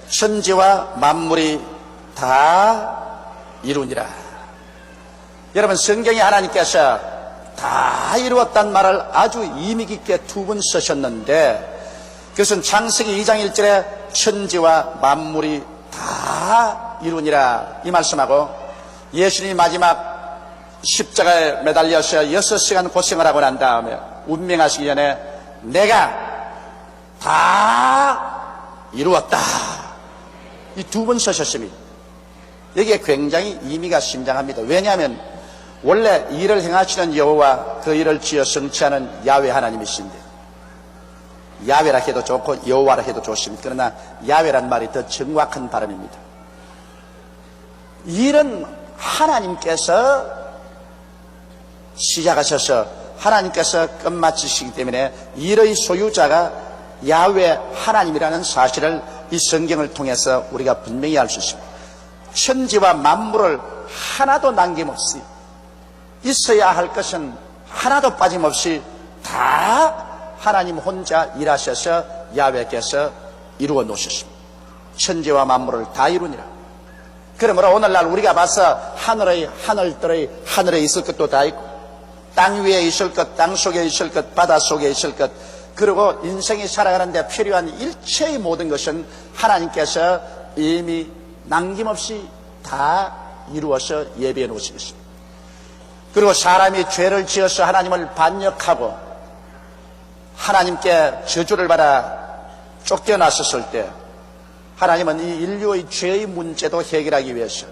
천지와 만물이 다 이루니라. 여러분, 성경에 하나님께서 다 이루었단 말을 아주 의미 깊게 두 번 쓰셨는데, 그것은 창세기 2장 1절에 천지와 만물이 다 이루니라 이 말씀하고, 예수님이 마지막 십자가에 매달려서 6시간 고생을 하고 난 다음에 운명하시기 전에 내가 다 이루었다, 이 두 번 쓰셨습니다. 여기에 굉장히 의미가 심장합니다. 왜냐하면 원래 일을 행하시는 여호와 그 일을 지어 성취하는 야훼 하나님이신데, 야훼라 해도 좋고 여호와라 해도 좋습니다. 그러나 야훼란 말이 더 정확한 발음입니다. 일은 하나님께서 시작하셔서 하나님께서 끝마치시기 때문에 일의 소유자가 야훼 하나님이라는 사실을 이 성경을 통해서 우리가 분명히 알 수 있습니다. 천지와 만물을 하나도 남김없이, 있어야 할 것은 하나도 빠짐없이 다 하나님 혼자 일하셔서 야훼께서 이루어 놓으셨습니다. 천지와 만물을 다 이루니라. 그러므로 오늘날 우리가 봐서 하늘들의 하늘에 있을 것도 다 있고, 땅 위에 있을 것, 땅 속에 있을 것, 바다 속에 있을 것, 그리고 인생이 살아가는데 필요한 일체의 모든 것은 하나님께서 이미 남김없이 다 이루어서 예비해 놓으신 것입니다. 그리고 사람이 죄를 지어서 하나님을 반역하고 하나님께 저주를 받아 쫓겨났었을 때, 하나님은 이 인류의 죄의 문제도 해결하기 위해서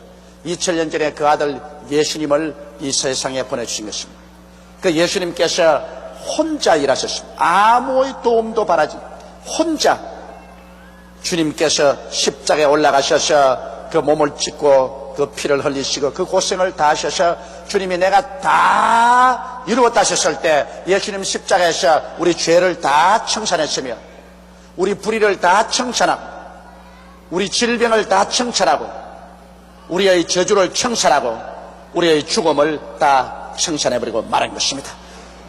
2000년 전에 그 아들 예수님을 이 세상에 보내주신 것입니다. 그 예수님께서 혼자 일하셨습니다. 아무의 도움도 바라지 혼자 주님께서 십자가에 올라가셔서 그 몸을 찢고 그 피를 흘리시고 그 고생을 다 하셔서 주님이 내가 다 이루었다 하셨을 때, 예수님 십자가에서 우리 죄를 다 청산했으며 우리 불의를 다 청산하고 우리 질병을 다 청산하고 우리의 저주를 청산하고 우리의 죽음을 다 청산해버리고 말한 것입니다.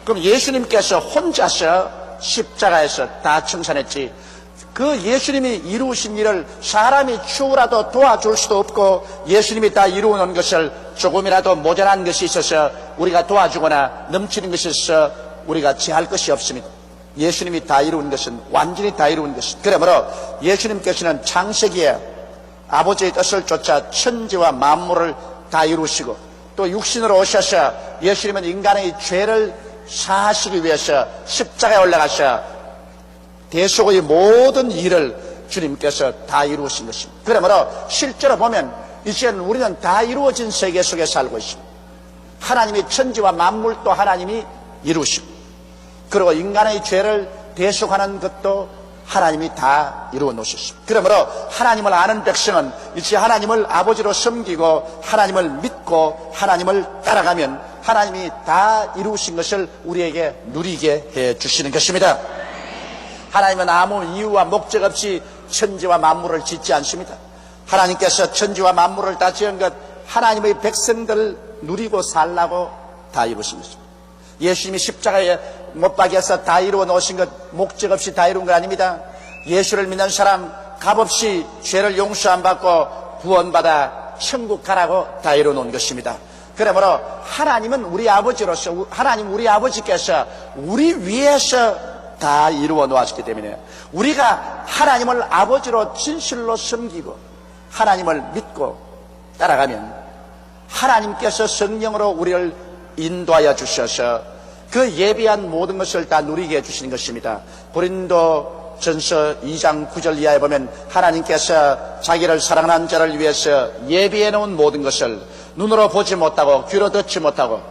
그럼 예수님께서 혼자서 십자가에서 다 청산했지, 그 예수님이 이루신 일을 사람이 추구라도 도와줄 수도 없고, 예수님이 다 이루어 놓은 것을 조금이라도 모자란 것이 있어서 우리가 도와주거나 넘치는 것이 있어서 우리가 제할 것이 없습니다. 예수님이 다 이루은 것은 완전히 다 이루은 것입니다. 그러므로 예수님께서는 창세기에 아버지의 뜻을 쫓아 천지와 만물을 다 이루시고, 또 육신으로 오셔서 예수님은 인간의 죄를 사하시기 위해서 십자가에 올라가셔 대속의 모든 일을 주님께서 다 이루신 것입니다. 그러므로 실제로 보면 이제는 우리는 다 이루어진 세계 속에 살고 있습니다. 하나님이 천지와 만물도 하나님이 이루시고, 그리고 인간의 죄를 대속하는 것도 하나님이 다 이루어 놓으셨습니다. 그러므로 하나님을 아는 백성은 이제 하나님을 아버지로 섬기고 하나님을 믿고 하나님을 따라가면 하나님이 다 이루신 것을 우리에게 누리게 해 주시는 것입니다. 하나님은 아무 이유와 목적 없이 천지와 만물을 짓지 않습니다. 하나님께서 천지와 만물을 다 지은 것, 하나님의 백성들을 누리고 살라고 다 이루신 것입니다. 예수님이 십자가에 못 박여서 다 이루어 놓으신 것, 목적 없이 다 이룬 거 아닙니다. 예수를 믿는 사람 값없이 죄를 용서 안 받고 구원받아 천국 가라고 다 이루어 놓은 것입니다. 그러므로 하나님은 우리 아버지로서, 하나님 우리 아버지께서 우리 위해서 다 이루어 놓았기 때문에 우리가 하나님을 아버지로 진실로 섬기고 하나님을 믿고 따라가면 하나님께서 성령으로 우리를 인도하여 주셔서 그 예비한 모든 것을 다 누리게 해주시는 것입니다. 고린도 전서 2장 9절 이하에 보면 하나님께서 자기를 사랑하는 자를 위해서 예비해 놓은 모든 것을 눈으로 보지 못하고 귀로 듣지 못하고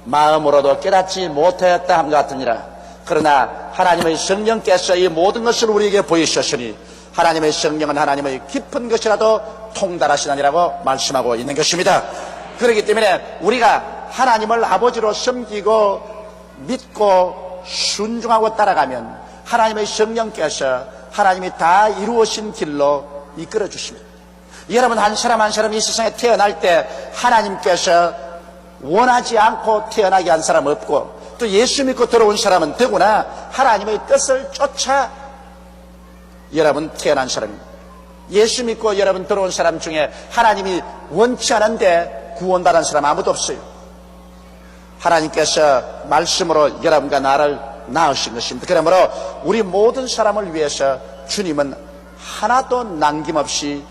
마음으로도 깨닫지 못하였다 함과 같으니라. 그러나 하나님의 성령께서 이 모든 것을 우리에게 보이셨으니 하나님의 성령은 하나님의 깊은 것이라도 통달하시나니라고 말씀하고 있는 것입니다. 그렇기 때문에 우리가 하나님을 아버지로 섬기고 믿고 순종하고 따라가면 하나님의 성령께서 하나님이 다 이루어진 길로 이끌어 주십니다. 여러분, 한 사람 한 사람이 이 세상에 태어날 때 하나님께서 원하지 않고 태어나게 한 사람 없고, 또 예수 믿고 들어온 사람은 더구나 하나님의 뜻을 쫓아 여러분 태어난 사람입니다. 예수 믿고 여러분 들어온 사람 중에 하나님이 원치 않은데 구원받은 사람 아무도 없어요. 하나님께서 말씀으로 여러분과 나를 낳으신 것입니다. 그러므로 우리 모든 사람을 위해서 주님은 하나도 남김없이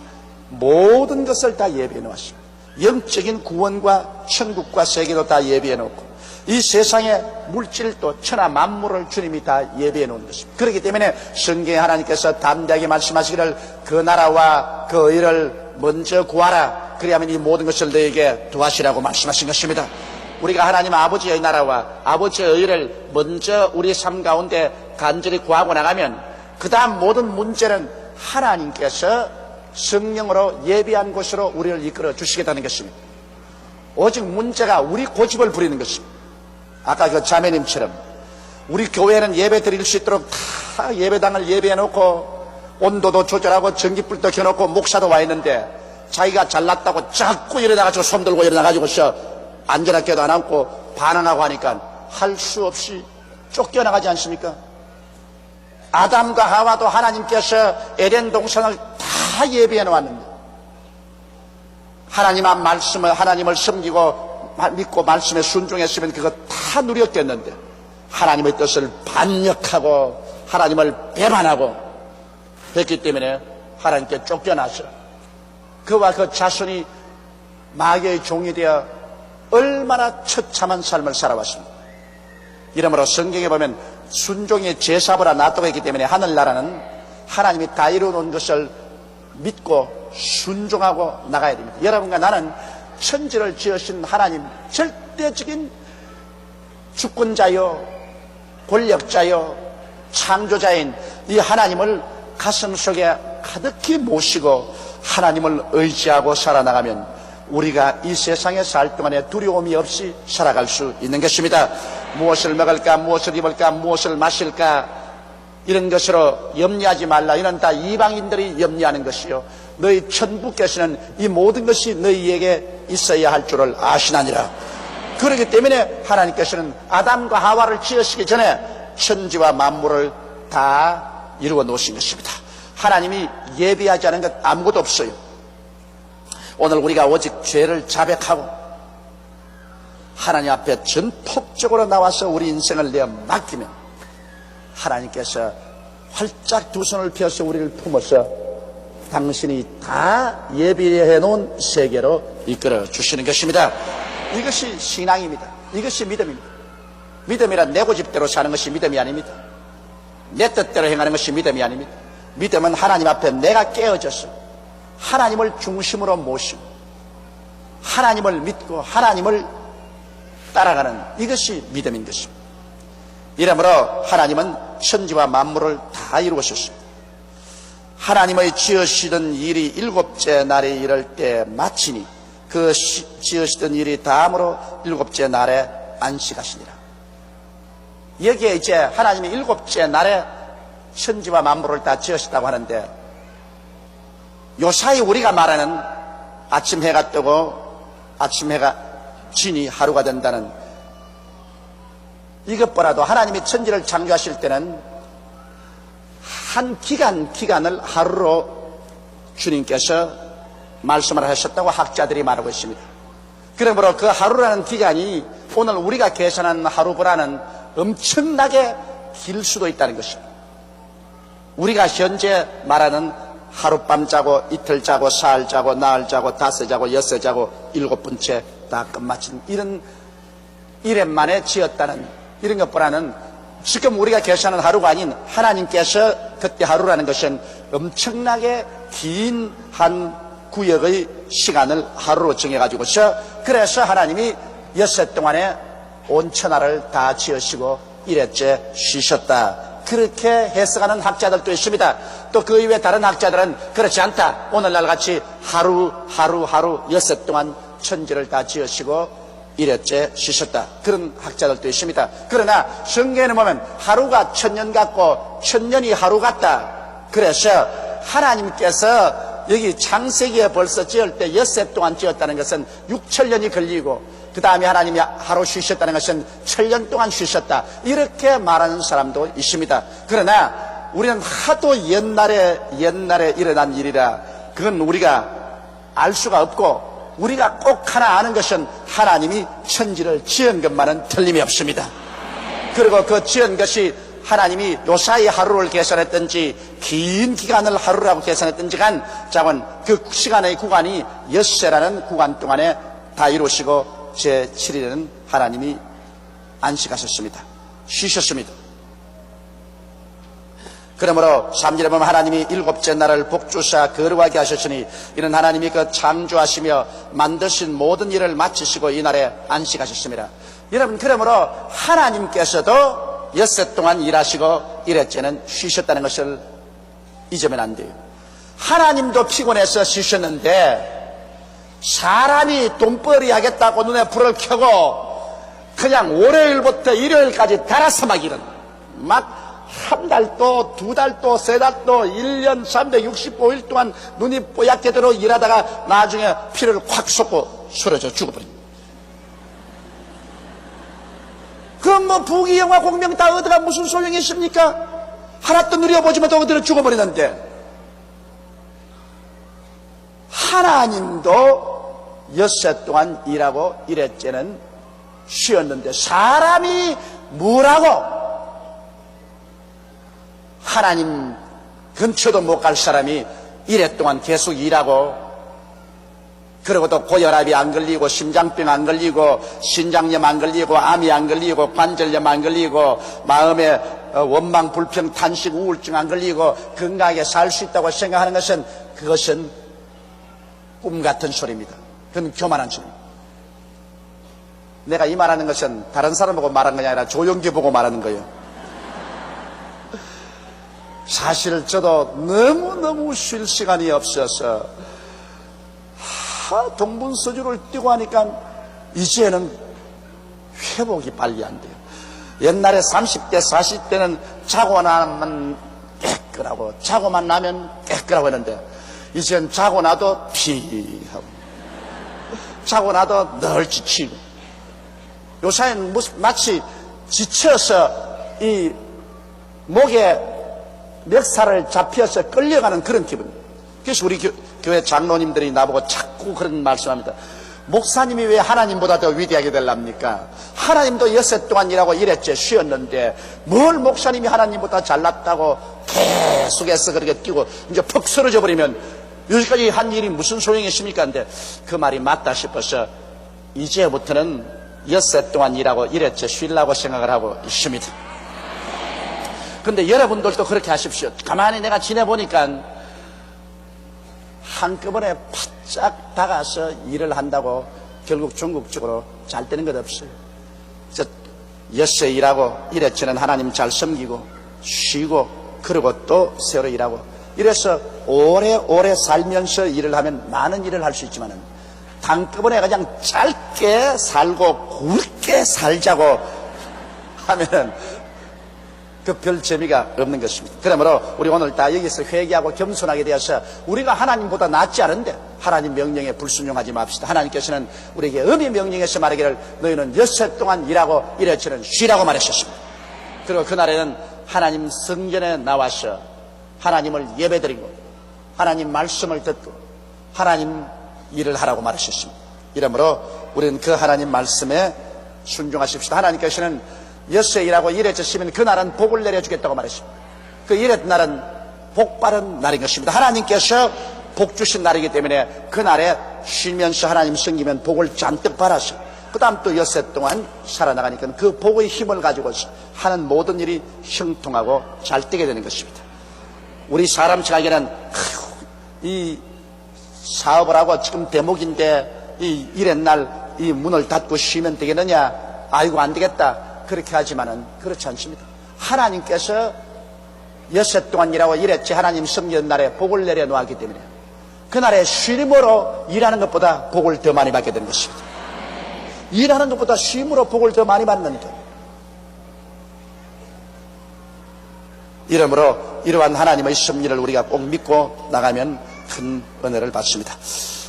모든 것을 다 예비해 놓았습니다. 영적인 구원과 천국과 세계도 다 예비해 놓고 이 세상의 물질도 천하 만물을 주님이 다 예비해 놓은 것입니다. 그렇기 때문에 성경에 하나님께서 담대하게 말씀하시기를 그 나라와 그 의를 먼저 구하라. 그리하면 이 모든 것을 너에게 더하시라고 말씀하신 것입니다. 우리가 하나님 아버지의 나라와 아버지의 의를 먼저 우리 삶 가운데 간절히 구하고 나가면 그 다음 모든 문제는 하나님께서 성령으로 예비한 곳으로 우리를 이끌어 주시겠다는 것입니다. 오직 문제가 우리 고집을 부리는 것입니다. 아까 그 자매님처럼 우리 교회는 예배 드릴 수 있도록 다 예배당을 예배해 놓고 온도도 조절하고 전기불도 켜놓고 목사도 와 있는데 자기가 잘났다고 자꾸 일어나가지고 손 들고 일어나가지고서 안전하게도 안 앉고 반항하고 하니까 할 수 없이 쫓겨나가지 않습니까? 아담과 하와도 하나님께서 에덴 동산을 다 예비해 놓았는데 하나님을 섬기고 믿고 말씀에 순종했으면 그거 다 누렸겠는데 하나님의 뜻을 반역하고 하나님을 배반하고 했기 때문에 하나님께 쫓겨나서 그와 그 자손이 마귀의 종이 되어 얼마나 처참한 삶을 살아왔습니다. 이러므로 성경에 보면 순종의 제사보라 낫다고 했기 때문에 하늘나라는 하나님이 다 이루어놓은 것을 믿고 순종하고 나가야 됩니다. 여러분과 나는 천지를 지으신 하나님 절대적인 주권자요 권력자요 창조자인 이 하나님을 가슴속에 가득히 모시고 하나님을 의지하고 살아나가면 우리가 이 세상에 살 동안에 두려움이 없이 살아갈 수 있는 것입니다. 무엇을 먹을까, 무엇을 입을까, 무엇을 마실까 이런 것으로 염려하지 말라. 이는 다 이방인들이 염려하는 것이요 너희 천부께서는 이 모든 것이 너희에게 있어야 할 줄을 아시나니라. 그렇기 때문에 하나님께서는 아담과 하와를 지으시기 전에 천지와 만물을 다 이루어 놓으신 것입니다. 하나님이 예비하지 않은 것 아무것도 없어요. 오늘 우리가 오직 죄를 자백하고 하나님 앞에 전폭적으로 나와서 우리 인생을 내어 맡기면 하나님께서 활짝 두 손을 펴서 우리를 품어서 당신이 다 예비해 놓은 세계로 이끌어 주시는 것입니다. 이것이 신앙입니다. 이것이 믿음입니다. 믿음이란 내 고집대로 사는 것이 믿음이 아닙니다. 내 뜻대로 행하는 것이 믿음이 아닙니다. 믿음은 하나님 앞에 내가 깨어져서 하나님을 중심으로 모시고 하나님을 믿고 하나님을 따라가는 이것이 믿음인 것입니다. 이러므로 하나님은 천지와 만물을 다 이루셨습니다. 하나님의 지으시던 일이 일곱째 날에 이를 때 마치니 그 지으시던 일이 다음으로 일곱째 날에 안식하시니라. 여기에 이제 하나님이 일곱째 날에 천지와 만물을 다 지으셨다고 하는데 요사이 우리가 말하는 아침 해가 뜨고 아침 해가 지니 하루가 된다는 이것보다도 하나님이 천지를 창조하실 때는 한 기간을 하루로 주님께서 말씀을 하셨다고 학자들이 말하고 있습니다. 그러므로 그 하루라는 기간이 오늘 우리가 계산한 하루보다는 엄청나게 길 수도 있다는 것입니다. 우리가 현재 말하는 하룻밤 자고 이틀 자고 사흘 자고 나흘 자고 닷새 자고 엿새 자고 일곱 번째 다 끝마친 이런 일에 만에 지었다는 이런 것보다는 지금 우리가 계산하는 하루가 아닌 하나님께서 그때 하루라는 것은 엄청나게 긴 한 구역의 시간을 하루로 정해가지고서 그래서 하나님이 엿새 동안에 온 천하를 다 지으시고 일회째 쉬셨다. 그렇게 해석하는 학자들도 있습니다. 또 그 이외에 다른 학자들은 그렇지 않다. 오늘날 같이 하루 엿새 동안 천지를 다 지으시고 일회째 쉬셨다. 그런 학자들도 있습니다. 그러나 성경에는 보면 하루가 천년 같고 천년이 하루 같다. 그래서 하나님께서 여기 창세기에 벌써 지을 때 엿새 동안 지었다는 것은 6천년이 걸리고 그 다음에 하나님이 하루 쉬셨다는 것은 7년 동안 쉬셨다. 이렇게 말하는 사람도 있습니다. 그러나 우리는 하도 옛날에 일어난 일이라 그건 우리가 알 수가 없고, 우리가 꼭 하나 아는 것은 하나님이 천지를 지은 것만은 틀림이 없습니다. 그리고 그 지은 것이 하나님이 요사이 하루를 계산했든지 긴 기간을 하루라고 계산했든지 간 자건 그 시간의 구간이 엿새라는 구간 동안에 다 이루시고 제7일에는 하나님이 안식하셨습니다. 쉬셨습니다. 그러므로 3절에 보면 하나님이 일곱째 날을 복주사 거룩하게 하셨으니 이는 하나님이 그 창조하시며 만드신 모든 일을 마치시고 이 날에 안식하셨습니다. 여러분, 그러므로 하나님께서도 엿새 동안 일하시고 일회째는 쉬셨다는 것을 잊으면 안 돼요. 하나님도 피곤해서 쉬셨는데 사람이 돈벌이 하겠다고 눈에 불을 켜고 그냥 월요일부터 일요일까지 달아서막 막 한 달도, 두 달도, 세 달도, 1년 365일 동안 눈이 뽀얗게 들어 일하다가 나중에 피를 콱 쏟고 쓰러져 죽어버립니다. 그럼 뭐 부귀영화 공명 다 얻어가 무슨 소용이 있습니까? 하나도 누려보지 못하고 들어 죽어버리는데, 하나님도 엿새 동안 일하고 일회째는 쉬었는데 사람이 뭐라고? 하나님 근처도 못 갈 사람이 일회 동안 계속 일하고, 그리고도 고혈압이 안 걸리고 심장병 안 걸리고 신장염 안 걸리고 암이 안 걸리고 관절염 안 걸리고 마음에 원망 불평 탄식 우울증 안 걸리고 건강하게 살 수 있다고 생각하는 것은 그것은 꿈 같은 소리입니다. 그건 교만한 소리입니다. 내가 이 말하는 것은 다른 사람 보고 말하는 것이 아니라 조용기 보고 말하는 거예요. 사실 저도 너무너무 쉴 시간이 없어서 동분서주를 뛰고 하니까 이제는 회복이 빨리 안 돼요. 옛날에 30대 40대는 자고 나면 깨끗하고 자고만 나면 깨끗하고 했는데 이젠 자고 나도 피하고 자고 나도 늘 지치고, 요새는 마치 지쳐서 이 목에 멱살을 잡혀서 끌려가는 그런 기분. 그래서 우리 교회 장로님들이 나보고 자꾸 그런 말씀합니다. 목사님이 왜 하나님보다 더 위대하게 되랍니까? 하나님도 엿새 동안 일하고 일회째 쉬었는데 뭘 목사님이 하나님보다 잘났다고 계속해서 그렇게 뛰고 이제 퍽 쓰러져 버리면 여기까지 한 일이 무슨 소용이 있습니까? 근데 그 말이 맞다 싶어서 이제부터는 엿새 동안 일하고 일회째 쉬려고 생각을 하고 있습니다. 근데 여러분들도 그렇게 하십시오. 가만히 내가 지내보니까 한꺼번에 바짝 다가서 일을 한다고 결국 전국적으로 잘 되는 것 없어요. 그래서 엿새 일하고 일회째는 하나님 잘 섬기고 쉬고 그리고 또 새로 일하고, 이래서 오래오래 살면서 일을 하면 많은 일을 할 수 있지만은 한꺼번에 그냥 짧게 살고 굵게 살자고 하면은 그 별 재미가 없는 것입니다. 그러므로 우리 오늘 다 여기서 회개하고 겸손하게 되어서 우리가 하나님보다 낫지 않은데 하나님 명령에 불순종하지 맙시다. 하나님께서는 우리에게 엄히 명령해서 말하기를 너희는 엿새 동안 일하고 일회째는 쉬라고 말하셨습니다. 그리고 그날에는 하나님 성전에 나와서 하나님을 예배드리고 하나님 말씀을 듣고 하나님 일을 하라고 말하셨습니다. 이러므로 우리는 그 하나님 말씀에 순종하십시다. 하나님께서는 엿새 일하고 일회째 쉬면 그날은 복을 내려주겠다고 말했습니다. 그 일회 날은 복 바른 날인 것입니다. 하나님께서 복 주신 날이기 때문에 그날에 쉬면서 하나님 섬기면 복을 잔뜩 받아서 그 다음 또 엿새 동안 살아나가니까 그 복의 힘을 가지고 하는 모든 일이 형통하고 잘 되게 되는 것입니다. 우리 사람 생각에는 이 사업을 하고 지금 대목인데 이 일의 날 이 문을 닫고 쉬면 되겠느냐, 아이고 안 되겠다, 그렇게 하지만은 그렇지 않습니다. 하나님께서 엿새 동안 일하고 일회째 하나님 섬기는 날에 복을 내려놓았기 때문에 그날에 쉼으로 일하는 것보다 복을 더 많이 받게 되는 것입니다. 일하는 것보다 쉼으로 복을 더 많이 받는데, 이러므로 이러한 하나님의 섭리를 우리가 꼭 믿고 나가면 큰 은혜를 받습니다.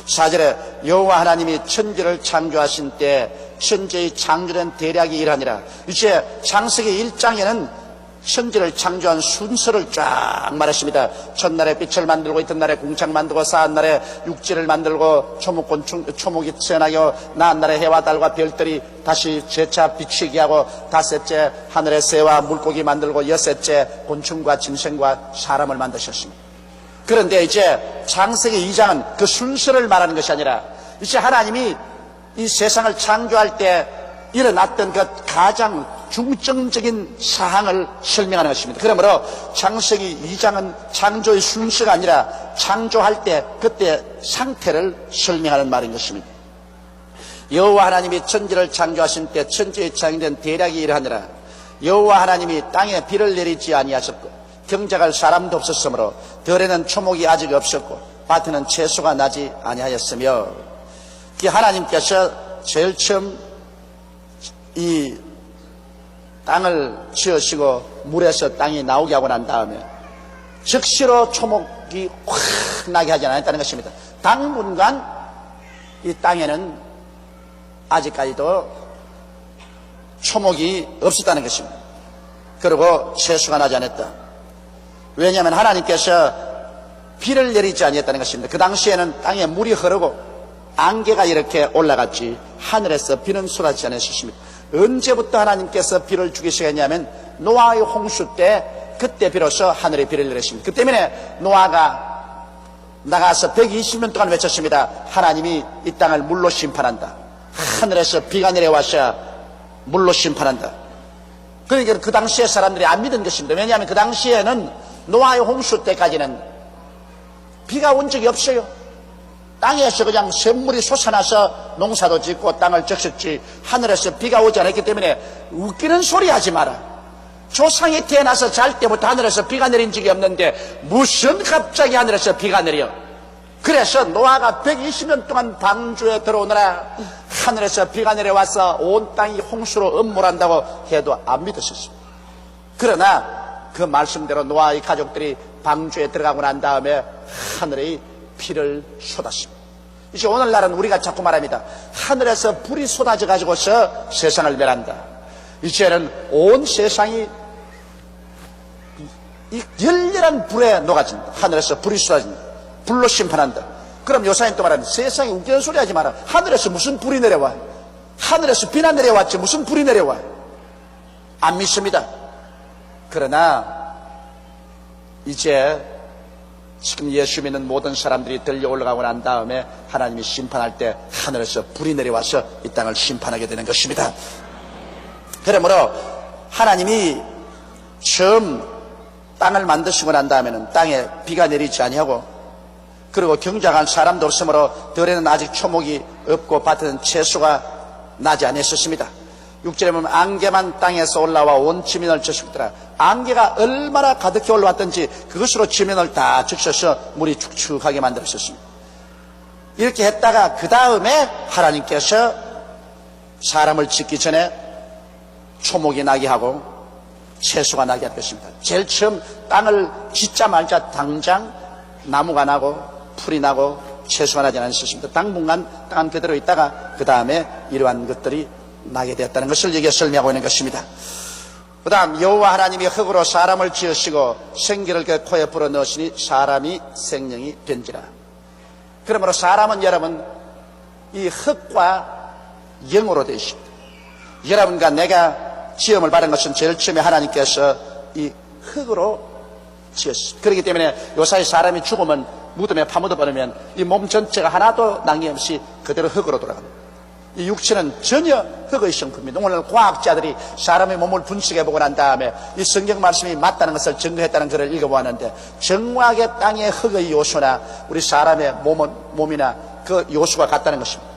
4절에 여호와 하나님이 천지를 창조하신 때 천지의 창조된 대략이 이러하니라. 이제 창세기 1장에는 천지를 창조한 순서를 쫙 말했습니다. 첫날에 빛을 만들고 이튿날에 궁창 만들고 사한날에 육지를 만들고 초목이 태어나게 하고 나한날에 해와 달과 별들이 다시 재차 비치게 하고 다섯째 하늘의 새와 물고기 만들고 여섯째 곤충과 짐승과 사람을 만드셨습니다. 그런데 이제 창세기 2장은 그 순서를 말하는 것이 아니라 이제 하나님이 이 세상을 창조할 때 일어났던 그 가장 중점적인 사항을 설명하는 것입니다. 그러므로 창세기 2장은 창조의 순서가 아니라 창조할 때 그때 상태를 설명하는 말인 것입니다. 여호와 하나님이 천지를 창조하신 때 천지에 창조된 대략이 이러하니라. 여호와 하나님이 땅에 비를 내리지 아니하셨고 경작할 사람도 없었으므로 들에는 초목이 아직 없었고 밭에는 채소가 나지 아니하였으며, 하나님께서 제일 처음 이 땅을 지으시고 물에서 땅이 나오게 하고 난 다음에 즉시로 초목이 확 나게 하지 않았다는 것입니다. 당분간 이 땅에는 아직까지도 초목이 없었다는 것입니다. 그리고 채소가 나지 않았다. 왜냐하면 하나님께서 비를 내리지 아니했다는 것입니다. 그 당시에는 땅에 물이 흐르고 안개가 이렇게 올라갔지 하늘에서 비는 쏟아지지 않았습니다. 언제부터 하나님께서 비를 주기 시작했냐면 노아의 홍수 때, 그때 비로소 하늘에 비를 내렸습니다. 그 때문에 노아가 나가서 120년 동안 외쳤습니다. 하나님이 이 땅을 물로 심판한다. 하늘에서 비가 내려와서 물로 심판한다. 그러니까 그 당시에 사람들이 안 믿은 것입니다. 왜냐하면 그 당시에는 노아의 홍수 때까지는 비가 온 적이 없어요. 땅에서 그냥 샘물이 솟아나서 농사도 짓고 땅을 적셨지 하늘에서 비가 오지 않았기 때문에 웃기는 소리 하지 마라. 조상이 태어나서 잘 때부터 하늘에서 비가 내린 적이 없는데 무슨 갑자기 하늘에서 비가 내려. 그래서 노아가 120년 동안 방주에 들어오느라 하늘에서 비가 내려와서 온 땅이 홍수로 음몰한다고 해도 안 믿으셨습니다. 그러나 그 말씀대로 노아의 가족들이 방주에 들어가고 난 다음에 하늘의 비를 쏟았습니다. 이제 오늘날은 우리가 자꾸 말합니다. 하늘에서 불이 쏟아져 가지고서 세상을 멸한다. 이제는 온 세상이 이 열렬한 불에 녹아진다. 하늘에서 불이 쏟아진다. 불로 심판한다. 그럼 요사님 또 말합니다. 세상에 웃기는 소리 하지 마라. 하늘에서 무슨 불이 내려와? 하늘에서 비나 내려왔지 무슨 불이 내려와? 안 믿습니다. 그러나 이제 지금 예수 믿는 모든 사람들이 들려 올라가고 난 다음에 하나님이 심판할 때 하늘에서 불이 내려와서 이 땅을 심판하게 되는 것입니다. 그러므로 하나님이 처음 땅을 만드시고 난 다음에는 땅에 비가 내리지 아니하고 그리고 경작한 사람도 없으므로 들에는 아직 초목이 없고 밭에는 채소가 나지 아니했었습니다. 6절에 보면 안개만 땅에서 올라와 온 지면을 적셨더라. 안개가 얼마나 가득히 올라왔던지 그것으로 지면을 다 적셔서 물이 축축하게 만들었습니다. 이렇게 했다가 그 다음에 하나님께서 사람을 짓기 전에 초목이 나게 하고 채소가 나게 할 것입니다. 제일 처음 땅을 짓자마자 당장 나무가 나고 풀이 나고 채소가 나지 않았습니다. 당분간 땅은 그대로 있다가 그 다음에 이러한 것들이 나게 되었다는 것을 여기에 설명하고 있는 것입니다. 그 다음 여호와 하나님이 흙으로 사람을 지으시고 생기를 그 코에 불어넣으시니 사람이 생명이 된지라. 그러므로 사람은 여러분 이 흙과 영으로 되어 있습니다. 여러분과 내가 지음을 받은 것은 제일 처음에 하나님께서 이 흙으로 지었습니다. 그렇기 때문에 요사이 사람이 죽으면 무덤에 파묻어 버리면 이 몸 전체가 하나도 남김없이 그대로 흙으로 돌아갑니다. 이 육체는 전혀 흙의 성품입니다. 오늘 과학자들이 사람의 몸을 분석해보고 난 다음에 이 성경 말씀이 맞다는 것을 증거했다는 글을 읽어보았는데 정확하게 땅의 흙의 요소나 우리 사람의 몸이나 그 요소가 같다는 것입니다.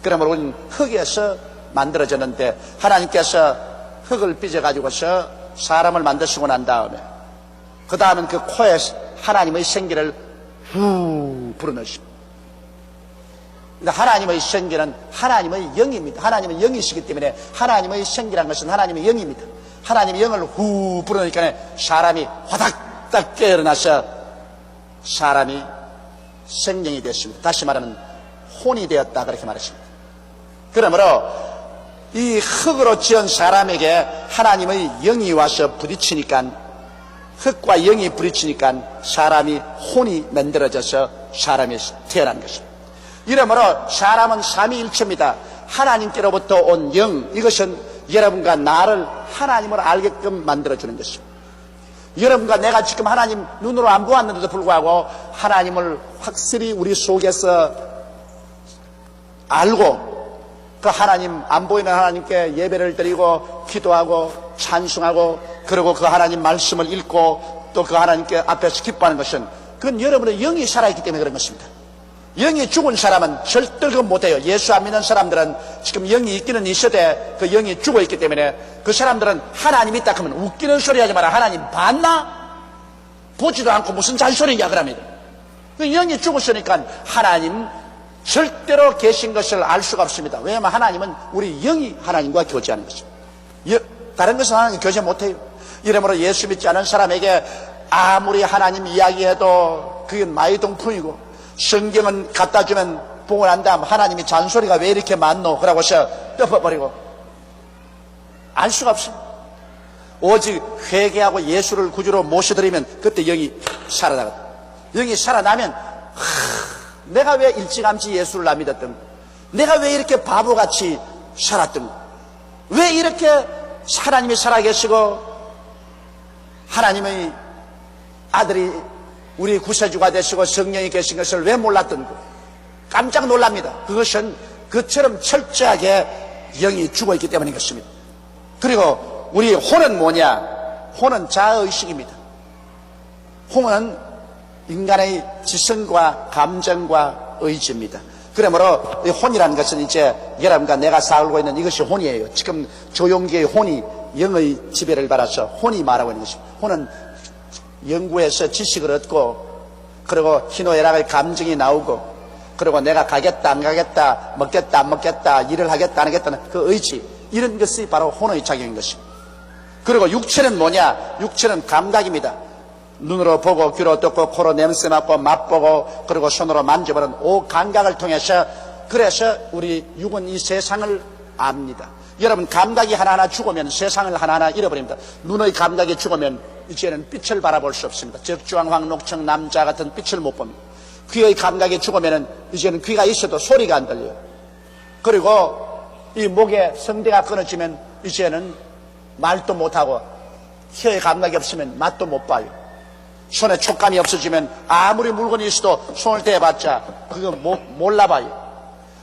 그러므로 우리는 흙에서 만들어졌는데 하나님께서 흙을 빚어가지고서 사람을 만드시고 난 다음에 그 다음은 그 코에 하나님의 생기를 후 불어넣으십니다. 하나님의 생기는 하나님의 영입니다. 하나님은 영이시기 때문에 하나님의 생기라는 것은 하나님의 영입니다. 하나님의 영을 후 불어넣으니까 사람이 화닥닥 깨어나서 사람이 생명이 됐습니다. 다시 말하면 혼이 되었다 그렇게 말했습니다. 그러므로 이 흙으로 지은 사람에게 하나님의 영이 와서 부딪히니까, 흙과 영이 부딪히니까 사람이 혼이 만들어져서 사람이 태어난 것입니다. 이러므로 사람은 삼위일체입니다. 하나님께로부터 온 영, 이것은 여러분과 나를 하나님을 알게끔 만들어주는 것입니다. 여러분과 내가 지금 하나님 눈으로 안 보았는데도 불구하고 하나님을 확실히 우리 속에서 알고, 그 하나님, 안 보이는 하나님께 예배를 드리고 기도하고 찬송하고, 그리고 그 하나님 말씀을 읽고 또 그 하나님께 앞에서 기뻐하는 것은, 그건 여러분의 영이 살아있기 때문에 그런 것입니다. 영이 죽은 사람은 절대 그건 못해요. 예수 안 믿는 사람들은 지금 영이 있기는 있어도 그 영이 죽어있기 때문에 그 사람들은 하나님 있다 그러면 웃기는 소리 하지 마라. 하나님 봤나? 보지도 않고 무슨 잔소리냐 그러면. 그 영이 죽었으니까 하나님 절대로 계신 것을 알 수가 없습니다. 왜냐하면 하나님은 우리 영이 하나님과 교제하는 것입니다. 다른 것은 하나님 교제 못해요. 이러므로 예수 믿지 않은 사람에게 아무리 하나님 이야기해도 그건 마이동풍이고, 성경은 갖다 주면 보고 난 다음 하나님이 잔소리가 왜 이렇게 많노? 그러고서 덮어버리고 알 수가 없습니다. 오직 회개하고 예수를 구주로 모셔드리면 그때 영이 살아나거든. 영이 살아나면 내가 왜 일찌감치 예수를 안 믿었던 거? 내가 왜 이렇게 바보같이 살았던 거? 왜 이렇게 하나님이 살아계시고 하나님의 아들이 우리 구세주가 되시고 성령이 계신 것을 왜 몰랐던 거? 깜짝 놀랍니다. 그것은 그처럼 철저하게 영이 죽어있기 때문인 것입니다. 그리고 우리 혼은 뭐냐? 혼은 자아의식입니다. 혼은 인간의 지성과 감정과 의지입니다. 그러므로 이 혼이라는 것은 이제 여러분과 내가 살고 있는 이것이 혼이에요. 지금 조용기의 혼이 영의 지배를 받아서 혼이 말하고 있는 것입니다. 혼은 연구해서 지식을 얻고, 그리고 희노애락의 감정이 나오고, 그리고 내가 가겠다 안 가겠다, 먹겠다 안 먹겠다, 일을 하겠다 안 하겠다는 그 의지, 이런 것이 바로 혼의 작용인 것입니다. 그리고 육체는 뭐냐? 육체는 감각입니다. 눈으로 보고, 귀로 듣고, 코로 냄새 맡고, 맛보고, 그리고 손으로 만져보는 오 감각을 통해서, 그래서 우리 육은 이 세상을 압니다. 여러분, 감각이 하나하나 죽으면 세상을 하나하나 잃어버립니다. 눈의 감각이 죽으면 이제는 빛을 바라볼 수 없습니다. 적주왕, 황록청, 남자 같은 빛을 못 봅니다. 귀의 감각이 죽으면 이제는 귀가 있어도 소리가 안 들려요. 그리고 이 목에 성대가 끊어지면 이제는 말도 못하고, 혀의 감각이 없으면 맛도 못 봐요. 손에 촉감이 없어지면 아무리 물건이 있어도 손을 대봤자 그거 몰라봐요.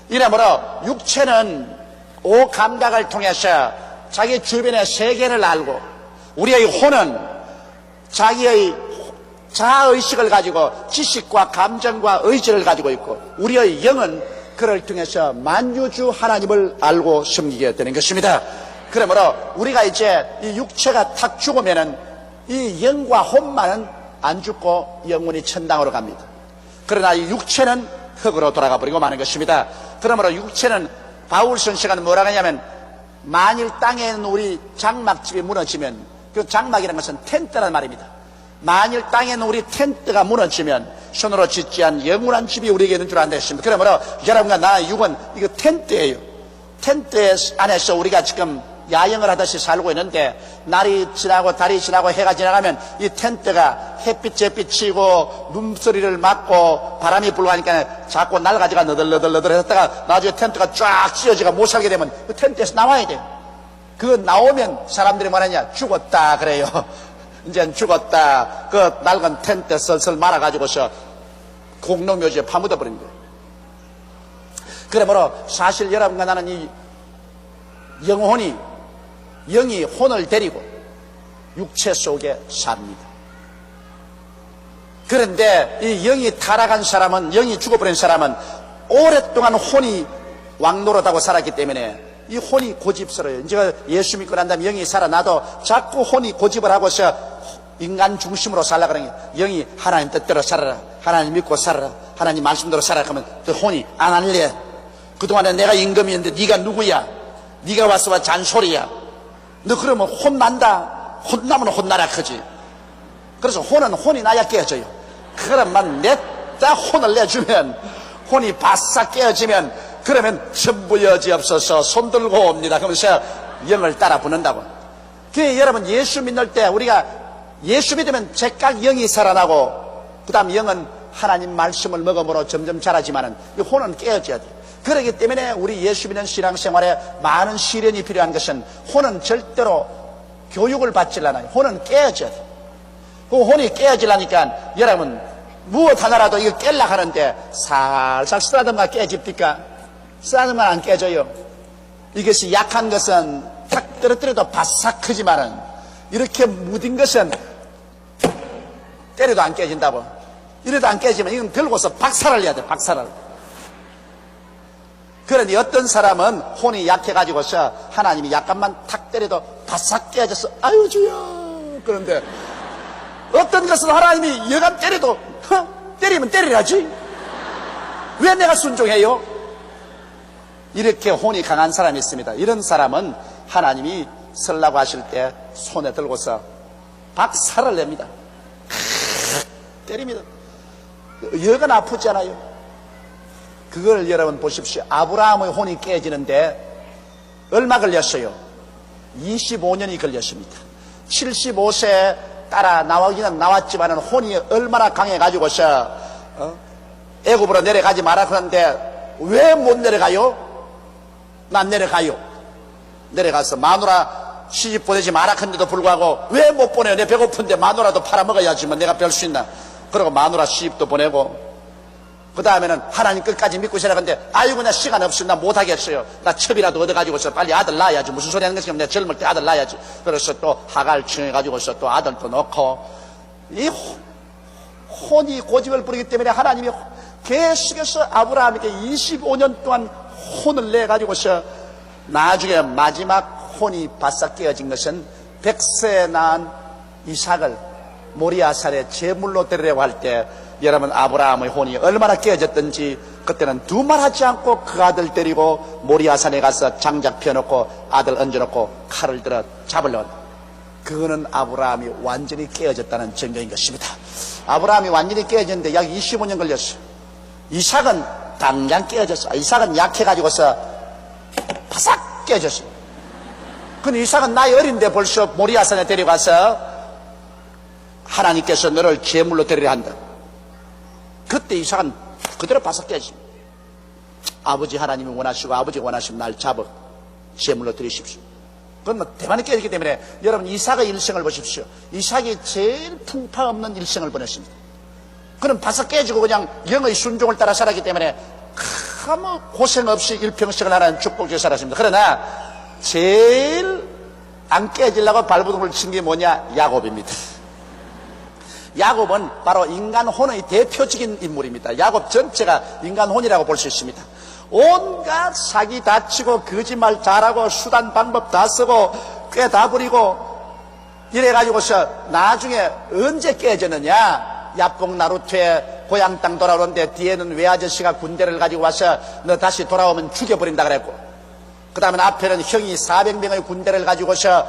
이러므로 육체는 오 감각을 통해서 자기 주변의 세계를 알고, 우리의 혼은 자기의 자아의식을 가지고 지식과 감정과 의지를 가지고 있고, 우리의 영은 그를 통해서 만유주 하나님을 알고 섬기게 되는 것입니다. 그러므로 우리가 이제 이 육체가 탁 죽으면은 이 영과 혼만은 안 죽고 영원히 천당으로 갑니다. 그러나 이 육체는 흙으로 돌아가 버리고 마는 것입니다. 그러므로 육체는 바울 선생은 뭐라고 하냐면, 만일 땅에 있는 우리 장막집이 무너지면, 그 장막이라는 것은 텐트란 말입니다. 만일 땅에 있는 우리 텐트가 무너지면 손으로 짓지 않은 영원한 집이 우리에게 있는 줄 안다 했습니다. 그러므로 여러분과 나의 육은 이거 텐트예요. 텐트 안에서 우리가 지금 야영을 하듯이 살고 있는데, 날이 지나고 달이 지나고 해가 지나가면 이 텐트가 햇빛에 비치고 눈소리를 맞고 바람이 불고 하니까 자꾸 날가지가 너덜너덜 했다가 나중에 텐트가 쫙 찢어지가 못 살게 되면 그 텐트에서 나와야 돼요. 그거 나오면 사람들이 뭐하냐? 죽었다 그래요. 이제는 죽었다. 그 낡은 텐트 슬슬 말아가지고서 공동묘지에 파묻어버린 거예요. 그러므로 사실 여러분과 나는 이 영이 혼을 데리고 육체 속에 삽니다. 그런데 이 영이 타락한 사람은, 영이 죽어버린 사람은 오랫동안 혼이 왕노릇하고 살았기 때문에 이 혼이 고집스러워요. 이제 예수 믿고 난 다음에 영이 살아나도 자꾸 혼이 고집을 하고서 인간 중심으로 살라 그러니, 영이 하나님 뜻대로 살아라, 하나님 믿고 살아라, 하나님 말씀대로 살아라 하면 그 혼이 안 할래. 그동안에 내가 임금이었는데 네가 누구야? 네가 와서 잔소리야. 너 그러면 혼난다. 혼나면 혼나라 크지. 그래서 혼이 나야 깨어져요. 그러면 냈다 혼을 내주면, 혼이 바싹 깨어지면 그러면 전부 여지없어서 손들고 옵니다. 그러면서 영을 따라 붙는다고. 그 여러분 예수 믿을 때 우리가 예수 믿으면 즉각 영이 살아나고 그 다음 영은 하나님 말씀을 먹음으로 점점 자라지만은 이 혼은 깨어져야 돼요. 그렇기 때문에 우리 예수 믿는 신앙생활에 많은 시련이 필요한 것은 혼은 절대로 교육을 받질 않아요. 혼은 깨어져야 돼요. 그 혼이 깨어지려니까 여러분 무엇 하나라도 이거 깰라 하는데 살살 쓰다듬가 깨집니까? 쓰다듬으면 안 깨져요. 이것이 약한 것은 탁 떨어뜨려도 바싹 크지만은 이렇게 무딘 것은 때려도 안 깨진다고. 이래도 안 깨지면 이건 들고서 박살을 내야 돼. 박살을. 그러니 어떤 사람은 혼이 약해가지고서 하나님이 약간만 탁 때려도 바싹 깨져서 아유 주여. 그런데 어떤 것은 하나님이 여간 때려도 때리면 때리라지. 왜 내가 순종해요? 이렇게 혼이 강한 사람이 있습니다. 이런 사람은 하나님이 설라고 하실 때 손에 들고서 박살을 냅니다. 때립니다. 여간 아프지 않아요? 그걸 여러분 보십시오. 아브라함의 혼이 깨지는데 얼마 걸렸어요? 25년이 걸렸습니다. 75세에 따라 나오기는 나왔지만 혼이 얼마나 강해가지고서 애굽으로 내려가지 마라 그러는데 왜 못 내려가요? 난 내려가요. 내려가서 마누라 시집 보내지 마라 했는데도 불구하고 왜 못 보내요? 내 배고픈데 마누라도 팔아먹어야지 뭐 내가 별 수 있나. 그리고 마누라 시집도 보내고 그 다음에는 하나님 끝까지 믿고 살아가는데 아이고 나 시간 없으면 나 못하겠어요. 나 첩이라도 얻어가지고서 빨리 아들 낳아야지. 무슨 소리 하는 것이면 내가 젊을 때 아들 낳아야지. 그래서 또 하갈 청해가지고서 또 아들도 넣고 이 혼이 고집을 부리기 때문에 하나님이 계속해서 아브라함에게 25년 동안 혼을 내가지고서 나중에 마지막 혼이 바싹 깨어진 것은 100세에 낳은 이삭을 모리아산에 제물로 드리려고 할 때 여러분 아브라함의 혼이 얼마나 깨어졌던지 그때는 두말하지 않고 그 아들 데리고 모리아산에 가서 장작 펴놓고 아들 얹어놓고 칼을 들어 잡으려고. 그거는 아브라함이 완전히 깨어졌다는 증거인 것입니다. 아브라함이 완전히 깨어졌는데 약 25년 걸렸어요. 이삭은 당장 깨어졌어. 이삭은 약해가지고서 바싹 깨어졌어요. 근데 이삭은 나이 어린데 벌써 모리아산에 데려가서 하나님께서 너를 제물로 드리려 한다. 그때 이삭은 그대로 바싹 깨집니다. 아버지 하나님이 원하시고 아버지가 원하시면 날 잡아 제물로 드리십시오. 그건 뭐 대만히 깨졌기 때문에 여러분 이삭의 일생을 보십시오. 이삭이 제일 풍파 없는 일생을 보냈습니다. 그는 바싹 깨지고 그냥 영의 순종을 따라 살았기 때문에 아무 고생 없이 일평생을 하나님 축복해 살았습니다. 그러나 제일 안 깨지려고 발버둥을 친 게 뭐냐? 야곱입니다. 야곱은 바로 인간 혼의 대표적인 인물입니다. 야곱 전체가 인간 혼이라고 볼 수 있습니다. 온갖 사기 다 치고 거짓말 잘하고 수단 방법 다 쓰고 꽤 다 부리고 이래가지고서 나중에 언제 깨졌느냐? 야뽕 나루토의 고향 땅 돌아오는데 뒤에는 외아저씨가 군대를 가지고 와서 너 다시 돌아오면 죽여버린다 그랬고 그 다음에 앞에는 형이 400명의 군대를 가지고서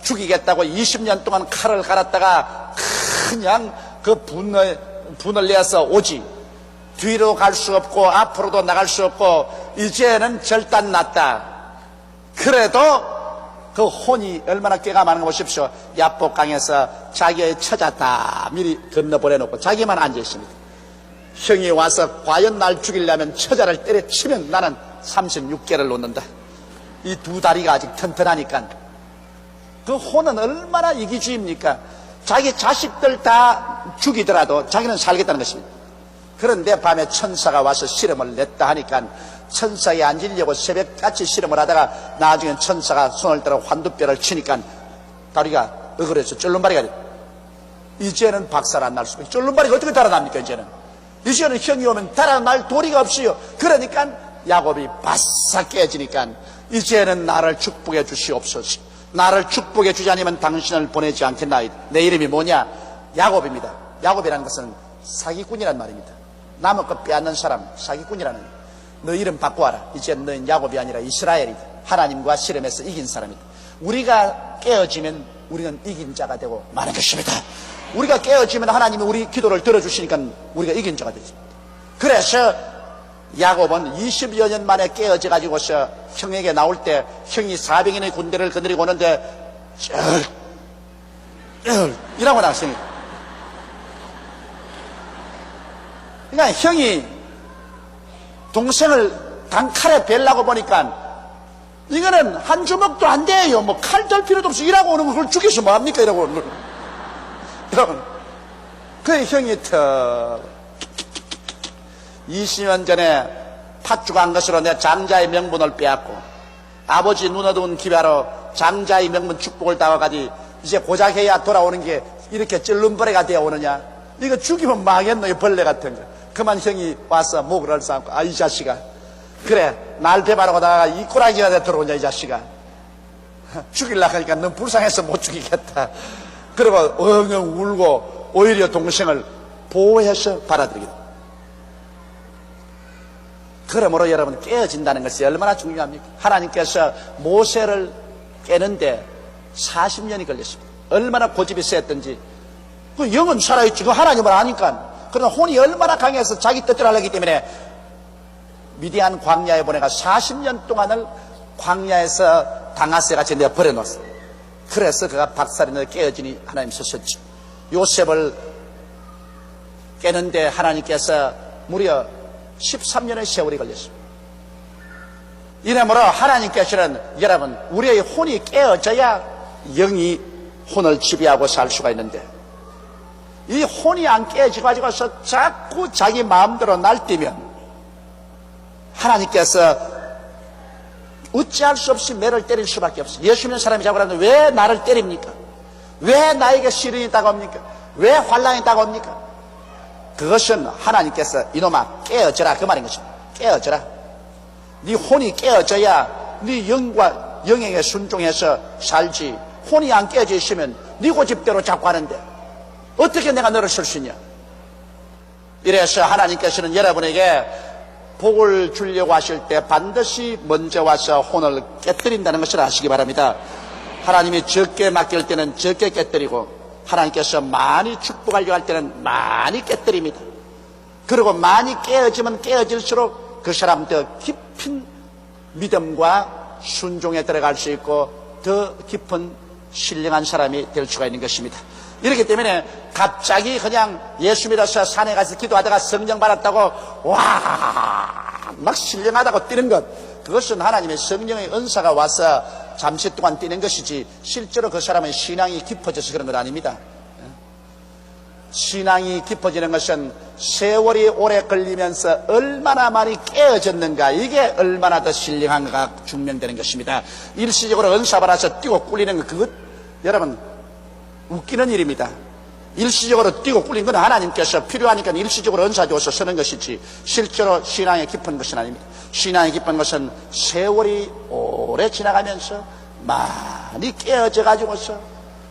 죽이겠다고 20년 동안 칼을 갈았다가 그냥 그 분을 내서 오지. 뒤로 갈 수 없고 앞으로도 나갈 수 없고 이제는 절단 났다. 그래도 그 혼이 얼마나 꾀가 많은 거 보십시오. 야복강에서 자기의 처자 다 미리 건너보내놓고 자기만 앉아있습니다. 형이 와서 과연 날 죽이려면 처자를 때려치면 나는 36개를 놓는다. 이 두 다리가 아직 튼튼하니까. 그 혼은 얼마나 이기주의입니까? 자기 자식들 다 죽이더라도 자기는 살겠다는 것입니다. 그런데 밤에 천사가 와서 실험을 냈다 하니까 천사에 앉으려고 새벽같이 실험을 하다가 나중엔 천사가 손을 들어 환두뼈를 치니까 다리가 어그러져 쫄름바리가 돼. 이제는 박살 안 날 수가 있어요. 쫄름바리가 어떻게 달아납니까? 이제는 형이 오면 달아날 도리가 없어요. 그러니까 야곱이 바싹 깨지니까 이제는 나를 축복해 주시옵소서. 나를 축복해 주지 않으면 당신을 보내지 않겠나이다. 내 이름이 뭐냐? 야곱입니다. 야곱이라는 것은 사기꾼이란 말입니다. 남의 것 빼앗는 사람 사기꾼이라는 거예요. 너 이름 바꿔와라. 이제 너는 야곱이 아니라 이스라엘이다. 하나님과 씨름해서 이긴 사람이다. 우리가 깨어지면 우리는 이긴 자가 되고 마는 것입니다. 우리가 깨어지면 하나님이 우리 기도를 들어주시니까 우리가 이긴 자가 되죠. 그래서 야곱은 20여 년 만에 깨어져 가지고서 형에게 나올 때 형이 400인의 군대를 거느리고 오는데 이라고 나왔으니까. 그러니까 형이 동생을 단칼에 벨라고 보니까 이거는 한 주먹도 안 돼요. 뭐 칼 들 필요도 없이 일하고 오는 걸 죽여서 뭐합니까? 이러고 오는 걸. 여러분, 그 형이 20년 전에 팥죽한 것으로 내 장자의 명분을 빼앗고 아버지 눈 어두운 기회로 장자의 명분 축복을 따와가지 이제 고작해야 돌아오는 게 이렇게 찔름벌레가 되어 오느냐. 이거 죽이면 망했노, 이 벌레 같은 거. 그만 형이 와서 목을 얽삼고, 아, 이 자식아, 그래 날 배바라고 나가 이 꼬라지가 돼 들어오냐, 이 자식아. 죽이려고 하니까 넌 불쌍해서 못 죽이겠다. 그리고 엉엉 울고 오히려 동생을 보호해서 받아들이게 됩니다. 그러므로 여러분, 깨어진다는 것이 얼마나 중요합니까? 하나님께서 모세를 깨는데 40년이 걸렸습니다. 얼마나 고집이 셌던지. 그 영은 살아있지, 그 하나님을 아니까. 그러나 혼이 얼마나 강해서 자기 뜻대로 하기 때문에 미디안 광야에 보내가 40년 동안을 광야에서 당하새같이 내어 버려놓았어요. 그래서 그가 박살이 나 깨어지니 하나님 서셨죠. 요셉을 깨는데 하나님께서 무려 13년의 세월이 걸렸습니다. 이러므로 하나님께서는 여러분, 우리의 혼이 깨어져야 영이 혼을 지배하고 살 수가 있는데, 이 혼이 안 깨어져가지고서 자꾸 자기 마음대로 날뛰면 하나님께서 어찌할 수 없이 매를 때릴 수밖에 없어요. 예수 믿는 사람이 자고 그러는데 왜 나를 때립니까? 왜 나에게 시련이 다가옵니까? 왜 환난이 다가옵니까? 그것은 하나님께서 이놈아 깨어져라, 그 말인 것입니다. 깨어져라. 네 혼이 깨어져야 네 영과 영에게 순종해서 살지. 혼이 안 깨어져 있으면 네 고집대로 자꾸 하는데 어떻게 내가 너를 쓸 수 있냐. 이래서 하나님께서는 여러분에게 복을 주려고 하실 때 반드시 먼저 와서 혼을 깨뜨린다는 것을 아시기 바랍니다. 하나님이 적게 맡길 때는 적게 깨뜨리고 하나님께서 많이 축복하려고 할 때는 많이 깨뜨립니다. 그리고 많이 깨어지면 깨어질수록 그 사람 더 깊은 믿음과 순종에 들어갈 수 있고 더 깊은 신령한 사람이 될 수가 있는 것입니다. 이렇기 때문에 갑자기 그냥 예수 믿어서 산에 가서 기도하다가 성령 받았다고 와 막 신령하다고 뛰는 것, 그것은 하나님의 성령의 은사가 와서 잠시 동안 뛰는 것이지 실제로 그 사람의 신앙이 깊어져서 그런 건 아닙니다. 신앙이 깊어지는 것은 세월이 오래 걸리면서 얼마나 많이 깨어졌는가, 이게 얼마나 더 신령한가 증명되는 것입니다. 일시적으로 은사 받아서 뛰고 꿀리는 것, 그것 여러분 웃기는 일입니다. 일시적으로 뛰고 꿀린 건 하나님께서 필요하니까 일시적으로 은사 줘서 쓰는 것이지 실제로 신앙이 깊은 것은 아닙니다. 신앙이 깊은 것은 세월이 오래 지나가면서 많이 깨어져 가지고서,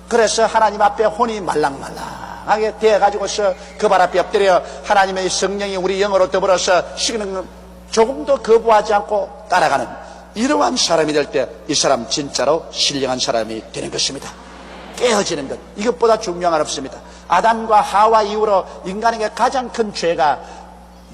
그래서 하나님 앞에 혼이 말랑말랑하게 되어 가지고서 그 발 앞에 엎드려 하나님의 성령이 우리 영으로 더불어서 식는 것 조금도 거부하지 않고 따라가는 이러한 사람이 될 때 이 사람 진짜로 신령한 사람이 되는 것입니다. 깨어지는 것, 이것보다 중요한 건 없습니다. 아담과 하와 이후로 인간에게 가장 큰 죄가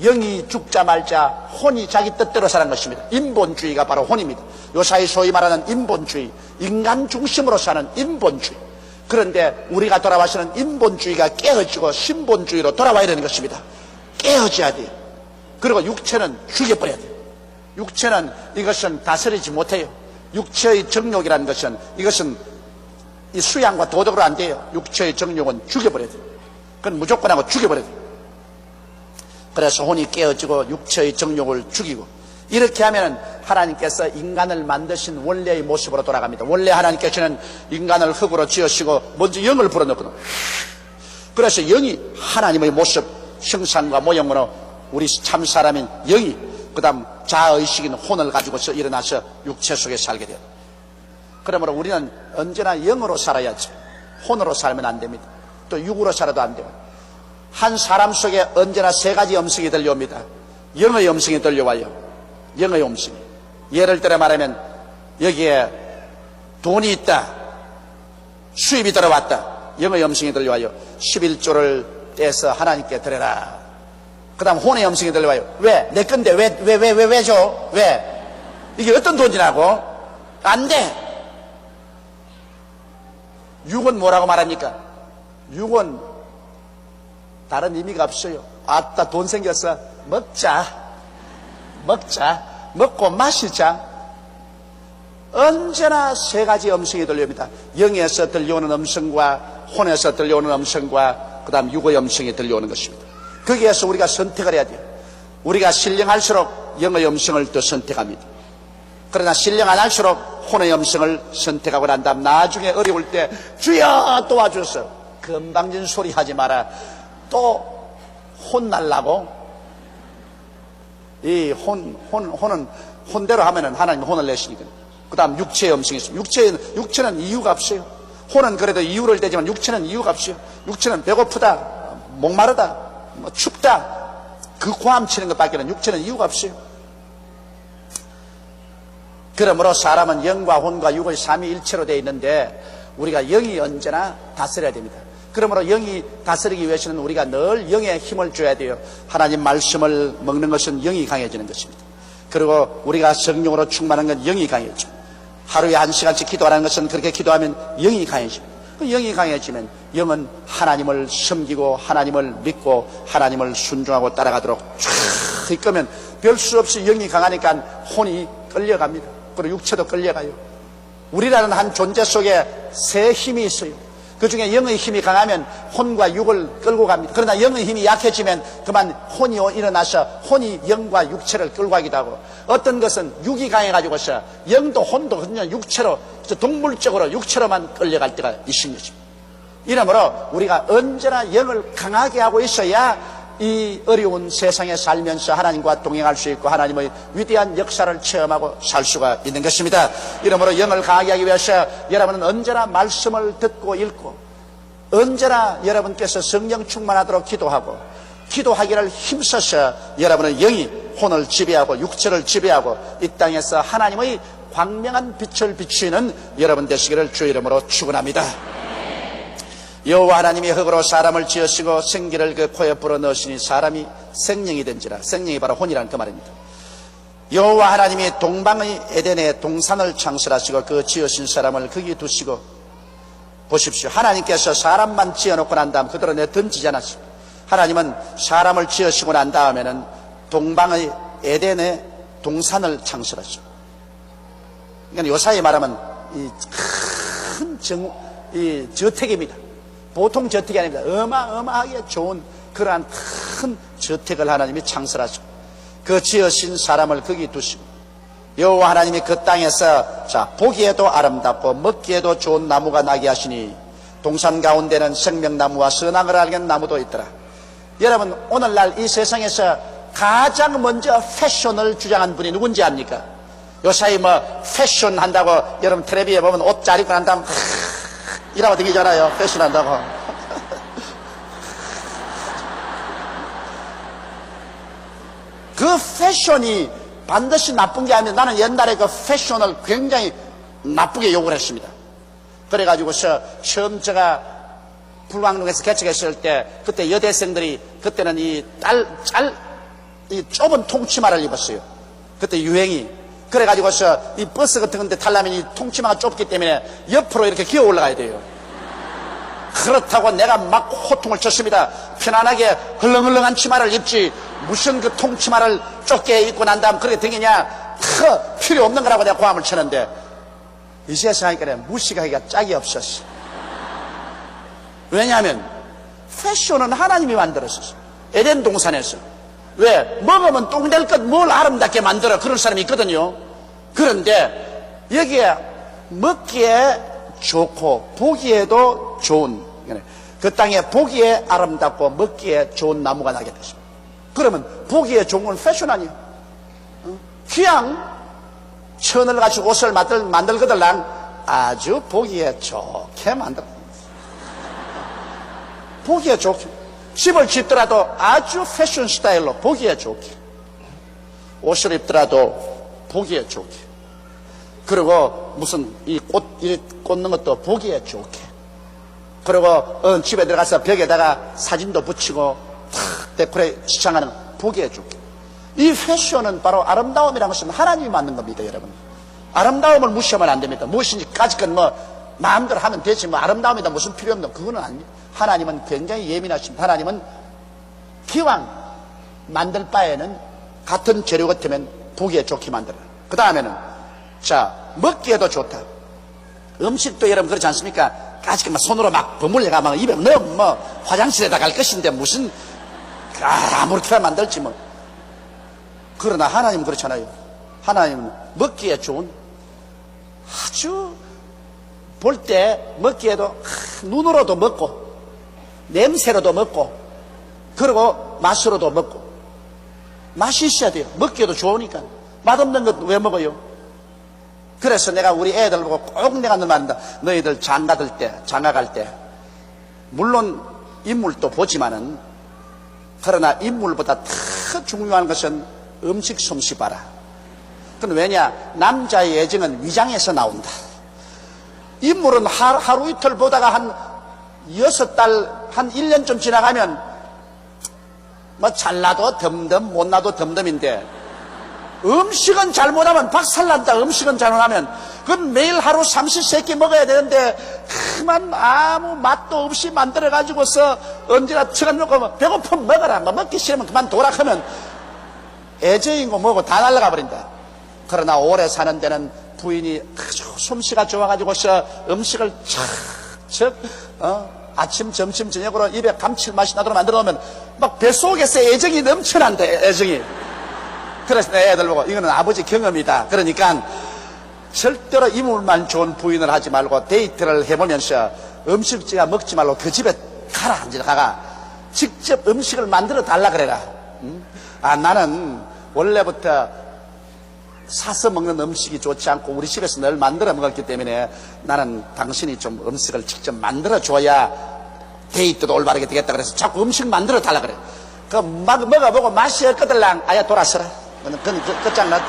영이 죽자 말자 혼이 자기 뜻대로 사는 것입니다. 인본주의가 바로 혼입니다. 요사이 소위 말하는 인본주의, 인간 중심으로 사는 인본주의. 그런데 우리가 돌아와서는 인본주의가 깨어지고 신본주의로 돌아와야 되는 것입니다. 깨어져야 돼요. 그리고 육체는 죽여버려야 돼요. 육체는 이것은 다스리지 못해요. 육체의 정욕이라는 것은 이것은 이 수양과 도덕으로 안 돼요. 육체의 정욕은 죽여버려야 돼요. 그건 무조건 하고 죽여버려야 돼요. 그래서 혼이 깨어지고 육체의 정욕을 죽이고, 이렇게 하면 하나님께서 인간을 만드신 원래의 모습으로 돌아갑니다. 원래 하나님께서는 인간을 흙으로 지으시고 먼저 영을 불어넣거든요. 그래서 영이 하나님의 모습, 형상과 모형으로 우리 참 사람인 영이 그 다음 자아의식인 혼을 가지고서 일어나서 육체 속에 살게 돼요. 그러므로 우리는 언제나 영으로 살아야지 혼으로 살면 안 됩니다. 또 육으로 살아도 안 돼요. 한 사람 속에 언제나 세 가지 음성이 들려옵니다. 영의 음성이 들려와요. 영의 음성이. 예를 들어 말하면 여기에 돈이 있다, 수입이 들어왔다, 영의 음성이 들려와요. 11조를 떼서 하나님께 드려라. 그 다음 혼의 음성이 들려와요. 왜? 내 건데 왜 줘? 왜? 이게 어떤 돈이라고? 안 돼. 육은 뭐라고 말합니까? 육은 다른 의미가 없어요. 아따 돈 생겼어. 먹자. 먹고 마시자. 언제나 세 가지 음성이 들려옵니다. 영에서 들려오는 음성과 혼에서 들려오는 음성과 그 다음 육의 음성이 들려오는 것입니다. 거기에서 우리가 선택을 해야 돼요. 우리가 신령할수록 영의 음성을 또 선택합니다. 그러나 신령 안 할수록 혼의 음성을 선택하고 난 다음 나중에 어려울 때 주여 도와줘서 건방진 소리 하지 마라. 또 혼날라고? 이 혼은 혼대로 하면은 하나님 혼을 내시니까. 그 다음 육체의 음성이 있습니다. 육체는 이유가 없어요. 혼은 그래도 이유를 대지만 육체는 이유가 없어요. 육체는 배고프다, 목마르다, 춥다, 그 고함 치는 것밖에는 육체는 이유가 없어요. 그러므로 사람은 영과 혼과 육의 삼위일체로 되어 있는데 우리가 영이 언제나 다스려야 됩니다. 그러므로 영이 다스리기 위해서는 우리가 늘 영에 힘을 줘야 돼요. 하나님 말씀을 먹는 것은 영이 강해지는 것입니다. 그리고 우리가 성령으로 충만한 건 영이 강해져. 하루에 1시간씩 기도하는 것은 그렇게 기도하면 영이 강해집니다. 그 영이 강해지면 영은 하나님을 섬기고 하나님을 믿고 하나님을 순종하고 따라가도록 쫙 이끌면 별 수 없이 영이 강하니까 혼이 끌려갑니다. 그리고 육체도 끌려가요. 우리라는 한 존재 속에 세 힘이 있어요. 그 중에 영의 힘이 강하면 혼과 육을 끌고 갑니다. 그러나 영의 힘이 약해지면 그만 혼이 일어나서 혼이 영과 육체를 끌고 가기도 하고, 어떤 것은 육이 강해가지고서 영도 혼도 그냥 육체로, 동물적으로 육체로만 끌려갈 때가 있는 것입니다. 이러므로 우리가 언제나 영을 강하게 하고 있어야 이 어려운 세상에 살면서 하나님과 동행할 수 있고 하나님의 위대한 역사를 체험하고 살 수가 있는 것입니다. 이러므로 영을 강하게 하기 위해서 여러분은 언제나 말씀을 듣고 읽고, 언제나 여러분께서 성령 충만하도록 기도하고, 기도하기를 힘써서 여러분은 영이 혼을 지배하고 육체를 지배하고 이 땅에서 하나님의 광명한 빛을 비추는 여러분 되시기를 주의 이름으로 축원합니다. 여호와 하나님이 흙으로 사람을 지으시고 생기를 그 코에 불어넣으시니 사람이 생명이 된지라. 생명이 바로 혼이라는 그 말입니다. 여호와 하나님이 동방의 에덴의 동산을 창설하시고 그 지으신 사람을 거기 두시고, 보십시오. 하나님께서 사람만 지어놓고 난 다음 그대로 내던지지 않았습니다. 하나님은 사람을 지으시고 난 다음에는 동방의 에덴의 동산을 창설하시고, 그러니까 요사이 말하면 이 저택입니다. 보통 저택이 아닙니다. 어마어마하게 좋은 그러한 큰 저택을 하나님이 창설하시고 그 지으신 사람을 거기 두시고, 여호와 하나님이 그 땅에서 보기에도 아름답고 먹기에도 좋은 나무가 나게 하시니 동산 가운데는 생명나무와 선악을 알게 하는 나무도 있더라. 여러분, 오늘날 이 세상에서 가장 먼저 패션을 주장한 분이 누군지 압니까? 요사이 패션 한다고 여러분 텔레비에 보면 옷 잘 입고 난 다음 이라고 되기잖아요. 패션 한다고. 그 패션이 반드시 나쁜 게 아니라, 나는 옛날에 그 패션을 굉장히 나쁘게 욕을 했습니다. 그래가지고서 처음 제가 불광동에서 개척했을 때 그때 여대생들이 그때는 이 좁은 통치마를 입었어요. 그때 유행이. 그래가지고서 이 버스 같은 데 타려면 이 통치마가 좁기 때문에 옆으로 이렇게 기어 올라가야 돼요. 그렇다고 내가 막 호통을 쳤습니다. 편안하게 헐렁헐렁한 치마를 입지 무슨 그 통치마를 좁게 입고 난 다음 그렇게 되겠냐. 필요 없는 거라고 내가 고함을 쳤는데, 이 세상에 무식하기가 짝이 없었어. 왜냐하면 패션은 하나님이 만들었었어. 에덴 동산에서. 왜? 먹으면 똥 될 것 뭘 아름답게 만들어. 그런 사람이 있거든요. 그런데 여기에 먹기에 좋고 보기에도 좋은, 그 땅에 보기에 아름답고 먹기에 좋은 나무가 나게 됐습니다. 그러면 보기에 좋은 건 패션 아니에요. 그냥 천을 가지고 옷을 만들거들랑 아주 보기에 좋게 만들어. 보기에 좋게. 집을 짓더라도 아주 패션 스타일로 보기에 좋게. 옷을 입더라도 보기에 좋게. 그리고 무슨 이 꽃 꽂는 것도 보기에 좋게. 그리고 집에 들어가서 벽에다가 사진도 붙이고 탁 데코레 지창하는 보기에 좋게. 이 패션은 바로 아름다움이라는 것은 하나님이 만든 겁니다, 여러분. 아름다움을 무시하면 안 됩니다. 무엇인지 까짓건 마음대로 하면 되지, 아름다움이다 무슨 필요 없는, 그거는 아닙니다. 하나님은 굉장히 예민하십니다. 하나님은 기왕 만들 바에는 같은 재료 같으면 보기에 좋게 만들어요. 그 다음에는, 자, 먹기에도 좋다. 음식도 여러분 그렇지 않습니까? 까짓건 손으로 막 버물려가 막 입에 넣으면 화장실에다 갈 것인데 무슨, 아무렇게나 만들지 뭐. 그러나 하나님은 그렇잖아요. 하나님은 먹기에 좋은, 아주 볼 때 먹기에도 눈으로도 먹고 냄새로도 먹고 그리고 맛으로도 먹고, 맛이 있어야 돼요. 먹기에도 좋으니까. 맛없는 것 왜 먹어요? 그래서 내가 우리 애들 보고 꼭 내가 늘 말한다. 너희들 장가 갈 때 물론 인물도 보지만은, 그러나 인물보다 더 중요한 것은 음식 솜씨 봐라. 그건 왜냐? 남자의 애정은 위장에서 나온다. 인물은 하루 이틀 보다가 한 6달, 한 1년쯤 지나가면 잘나도 덤덤, 못나도 덤덤인데, 음식은 잘못하면 박살난다. 음식은 잘못하면 그건 매일 하루 30세끼 먹어야 되는데, 그만 아무 맛도 없이 만들어가지고서 언제나 쳐가지고 배고프면 먹어라, 먹기 싫으면 그만 둬라 하면 애정이고 뭐고 다 날아가 버린다. 그러나 오래 사는 데는 부인이 아주 솜씨가 좋아가지고서 음식을 척척 아침, 점심, 저녁으로 입에 감칠맛이 나도록 만들어 놓으면 막 뱃속에서 애정이 넘쳐난다. 애정이. 그래서 내 애들 보고 이거는 아버지 경험이다. 그러니까 절대로 인물만 좋은 부인을 하지 말고 데이트를 해보면서 음식지가 먹지 말고 그 집에 가라. 이제 가가 직접 음식을 만들어 달라 그래라. 나는 원래부터 사서 먹는 음식이 좋지 않고 우리 집에서 늘 만들어 먹었기 때문에 나는 당신이 좀 음식을 직접 만들어 줘야 데이트도 올바르게 되겠다. 그래서 자꾸 음식 만들어 달라 그래. 그 먹어보고 맛이 없거들랑 아야 돌아서라. 그건 끝장났.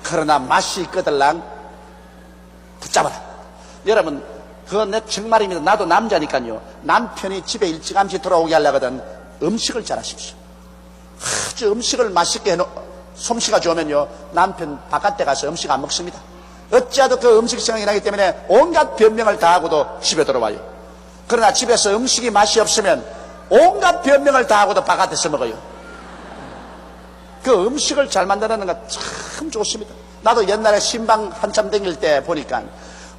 그러나 맛이 있거들랑 붙잡아라. 여러분, 그건 내 정말입니다. 나도 남자니까요. 남편이 집에 일찌감치 돌아오게 하려거든 음식을 잘하십시오. 아주 음식을 맛있게 솜씨가 좋으면요, 남편 바깥에 가서 음식 안 먹습니다. 어찌하도 그 음식 생각이 나기 때문에 온갖 변명을 다 하고도 집에 들어와요. 그러나 집에서 음식이 맛이 없으면 온갖 변명을 다 하고도 바깥에서 먹어요. 그 음식을 잘 만드는 거 참 좋습니다. 나도 옛날에 신방 한참 다닐 때 보니까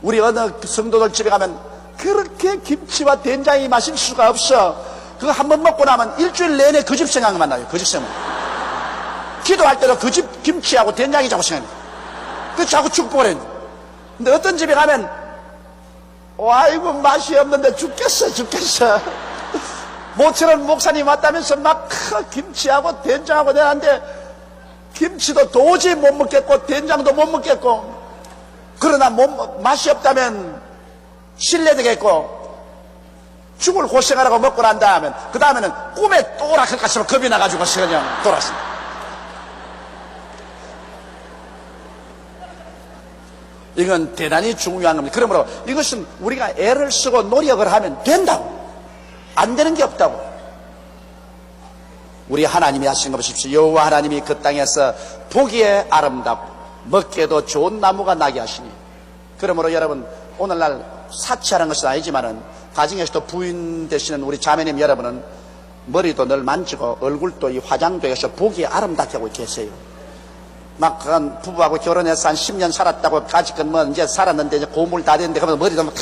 우리 어느 성도들 집에 가면 그렇게 김치와 된장이 마실 수가 없어. 그거 한번 먹고 나면 일주일 내내 그 집 생각만 나요. 그 집 생각. 기도할 때도 그 집 김치하고 된장이 자꾸 생각나요. 그 자꾸 축복을 해요. 근데 어떤 집에 가면 아이고 맛이 없는데 죽겠어. 모처럼 목사님 왔다면서 막 김치하고 된장하고 내는데 김치도 도저히 못 먹겠고 된장도 못 먹겠고, 그러나 맛이 없다면 실례되겠고 죽을 고생하라고 먹고 난 다음에 그 다음에는 꿈에 또 오락할까 싶어 겁이 나가지고 그냥 돌았습니다. 이건 대단히 중요한 겁니다. 그러므로 이것은 우리가 애를 쓰고 노력을 하면 된다고, 안 되는 게 없다고. 우리 하나님이 하신 거 보십시오. 여호와 하나님이 그 땅에서 보기에 아름답고 먹기에도 좋은 나무가 나게 하시니. 그러므로 여러분, 오늘날 사치하는 것은 아니지만은 가정에서도 부인 되시는 우리 자매님 여러분은 머리도 늘 만지고 얼굴도 이 화장도 해서 보기에 아름답게 하고 계세요. 막 그런 부부하고 결혼해서 한 10년 살았다고 가지건 뭐 이제 살았는데 이제 고물 다 됐는데 그러면 머리도 막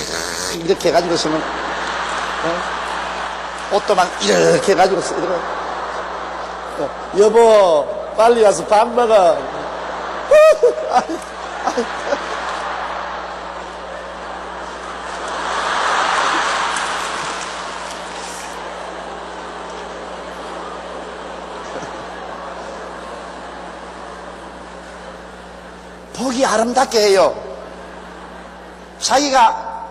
이렇게 해가지고서는 옷도 막 이렇게 해가지고 여보 빨리 와서 밥 먹어. 보기 아름답게 해요. 자기가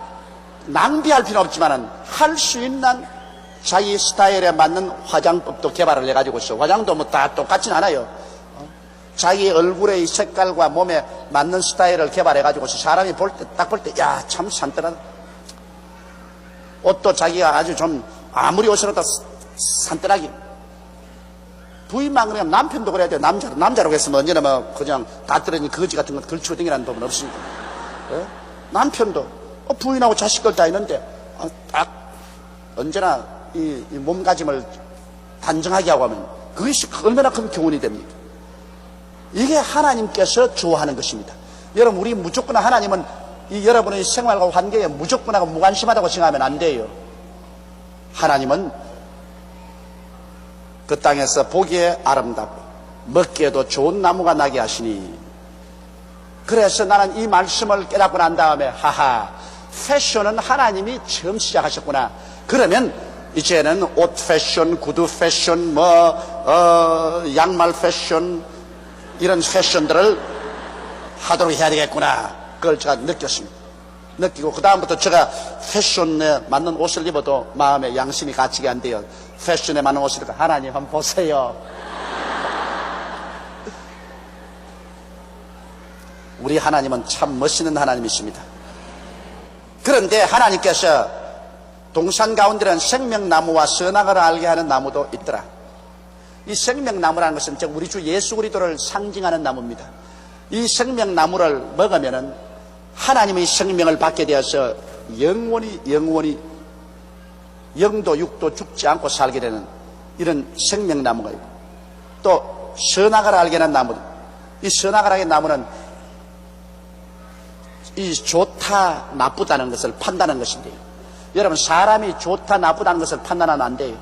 낭비할 필요는 없지만 할 수 있는 자기 스타일에 맞는 화장법도 개발을 해가지고 있어. 화장도 뭐 다 똑같진 않아요. 자기 얼굴의 색깔과 몸에 맞는 스타일을 개발해가지고 사람이 볼 때, 딱 볼 때, 야, 참 산뜻하다. 옷도 자기가 아주 좀, 아무리 옷을 갖다 산떠라기. 부인만 그러면 남편도 그래야 돼요. 남자라고 했으면 언제나 뭐 그냥 다 떨어진 거지 같은 거 걸치고 댕기라는 법은 없습니다. 예? 남편도 부인하고 자식들 다 있는데 딱 언제나 이 몸가짐을 단정하게 하고 하면 그것이 얼마나 큰 교훈이 됩니까? 이게 하나님께서 좋아하는 것입니다. 여러분, 우리 무조건 하나님은 여러분의 생활과 환경에 무조건하고 무관심하다고 생각하면 안 돼요. 하나님은 그 땅에서 보기에 아름답고 먹기에도 좋은 나무가 나게 하시니, 그래서 나는 이 말씀을 깨닫고 난 다음에 하하, 패션은 하나님이 처음 시작하셨구나. 그러면 이제는 옷 패션, 구두 패션, 양말 패션, 이런 패션들을 하도록 해야 되겠구나. 그걸 제가 느끼고 그 다음부터 제가 패션에 맞는 옷을 입어도 마음에 양심이 갇히게 안 돼요. 패션에 맞는 옷을 입고 하나님 한번 보세요. 우리 하나님은 참 멋있는 하나님이십니다. 그런데 하나님께서 동산 가운데는 생명나무와 선악을 알게 하는 나무도 있더라. 이 생명나무라는 것은 우리 주 예수 그리스도를 상징하는 나무입니다. 이 생명나무를 먹으면은 하나님의 생명을 받게 되어서 영원히 영도 육도 죽지 않고 살게 되는 이런 생명나무가 있고, 또 선악을 알게 하는 나무, 이 선악을 알게 하는 나무는 이 좋다 나쁘다는 것을 판단하는 것인데요. 여러분, 사람이 좋다 나쁘다는 것을 판단하면 안 돼요.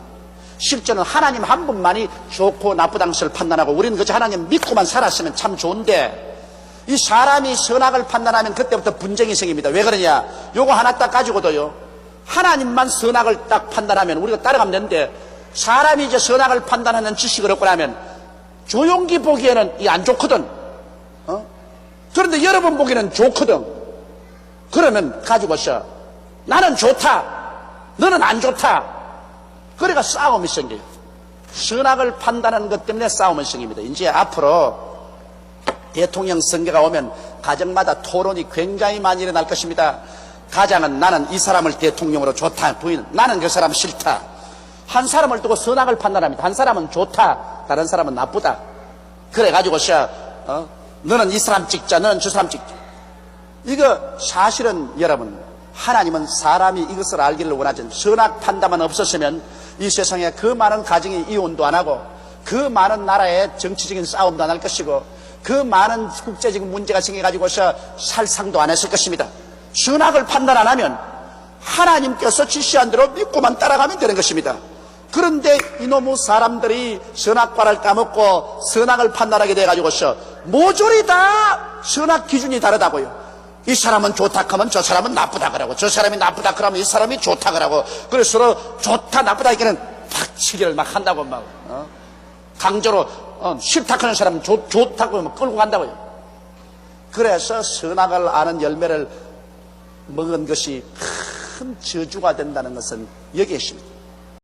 실제는 하나님 한 분만이 좋고 나쁘다는 것을 판단하고, 우리는 그저 하나님 믿고만 살았으면 참 좋은데, 이 사람이 선악을 판단하면 그때부터 분쟁이 생깁니다. 왜 그러냐? 요거 하나 딱 가지고도요, 하나님만 선악을 딱 판단하면 우리가 따라가면 되는데, 사람이 이제 선악을 판단하는 지식을 얻고 나면 조용기 보기에는 이 안 좋거든. 그런데 여러분 보기에는 좋거든. 그러면 가지고서 나는 좋다, 너는 안 좋다. 그래가 싸움이 생겨요. 선악을 판단하는 것 때문에 싸움이 생깁니다. 이제 앞으로 대통령 선거가 오면 가정마다 토론이 굉장히 많이 일어날 것입니다. 가장은 나는 이 사람을 대통령으로 좋다, 부인은 나는 그 사람 싫다. 한 사람을 두고 선악을 판단합니다. 한 사람은 좋다, 다른 사람은 나쁘다. 그래가지고서 너는 이 사람 찍자, 너는 저 사람 찍자. 이거 사실은 여러분, 하나님은 사람이 이것을 알기를 원하지. 선악 판단만 없었으면 이 세상에 그 많은 가정이 이혼도 안 하고, 그 많은 나라의 정치적인 싸움도 안 할 것이고, 그 많은 국제적인 문제가 생겨가지고서 살상도 안 했을 것입니다. 선악을 판단 안 하면 하나님께서 지시한 대로 믿고만 따라가면 되는 것입니다. 그런데 이놈의 사람들이 선악과를 까먹고 선악을 판단하게 돼가지고서 모조리 다 선악 기준이 다르다고요. 이 사람은 좋다 그러면 저 사람은 나쁘다 그러고, 저 사람이 나쁘다 그러면 이 사람이 좋다 그러고, 그래서 서로 좋다 나쁘다 이렇게는 박치기를 막 한다고 막 강제로 싫다 하는 사람은 좋다고 막 끌고 간다고요. 그래서 선악을 아는 열매를 먹은 것이 큰 저주가 된다는 것은 여기에 있습니다.